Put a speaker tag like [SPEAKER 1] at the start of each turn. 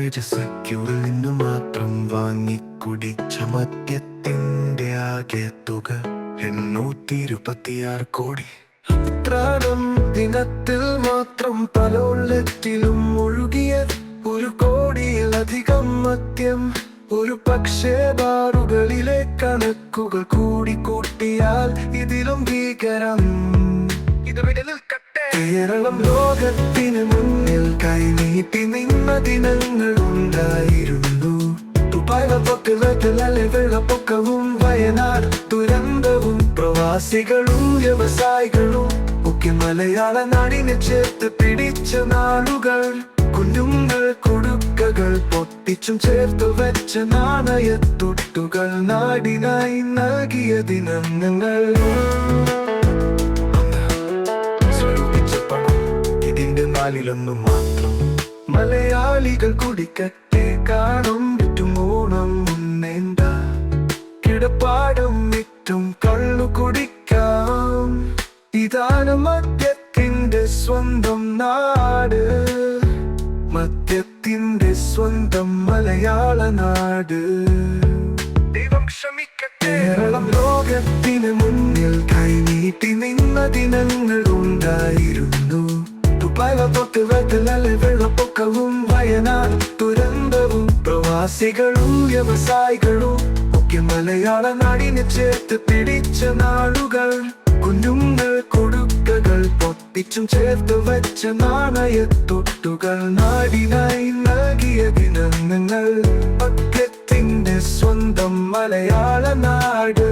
[SPEAKER 1] ക്യൂറിൽ നിന്നു മാത്രം വാങ്ങി കുടിച്ച മദ്യത്തിന്റെ ആകെ തുക 826 കോടി. ഉത്രാടം ദിനത്തിൽ മാത്രം പലോളത്തിലും ഒഴുകിയ 1 കോടിയിലധികം മദ്യം. ഒരു പക്ഷേ ബാറുകളിലെ കണക്കുകൾ കൂട്ടിയാൽ ഇതിലും ഭീകരം. കേരളം ലോകത്തിന് മുന്നിൽ കൈനീട്ടി നിന്ന ദിനങ്ങൾ ഉണ്ടായിരുന്നു. ദുബായ് വെള്ളപ്പൊക്കവും വയനാട് ദുരന്തവും പ്രവാസികളും വ്യവസായികളും ഒക്കെ മലയാള നാടിനെ ചേർത്ത് പിടിച്ച നാളുകൾ. കുഞ്ഞുങ്ങൾ കൊടുക്കകൾ പൊട്ടിച്ചും ചേർത്തു വെച്ച നാണയത്തൊട്ടുകൾ നാടിനായി നൽകിയ ദിനങ്ങൾ. ഇതിന്റെ നാലിലൊന്നു മാത്രം മലയാളികൾ കുടിക്കട്ടെ, കാണും ചുറ്റും ഓണം മുന്നേണ്ട. കിടപ്പാടം വിറ്റും കള്ളു കുടിക്കാം, ഇതാണ് മദ്യത്തിന്റെ സ്വന്തം നാട്. മദ്യത്തിന്റെ സ്വന്തം മലയാള നാട്. ദൈവം ക്ഷമിക്കട്ടെ. കേരളം ലോകത്തിന് മുന്നിൽ കൈനീട്ടി നിന്ന ദിനങ്ങൾ ഉണ്ടായിരുന്നു. ദുബായ് വെള്ളപ്പൊക്കവും വയനാട് ദുരന്തവും പ്രവാസികളും വ്യവസായികളും ഒക്കെ മലയാള നാടിനെ ചേർത്ത് പിടിച്ച നാളുകൾ. കുഞ്ഞുങ്ങൾ കൊടുക്കകൾ പൊട്ടിച്ചും ചേർത്ത് വെച്ച നാണയത്തൊട്ടുകൾ നാടിനായി നൽകിയ ദിനങ്ങൾ. മദ്യത്തിന്റെ സ്വന്തം മലയാള നാട്.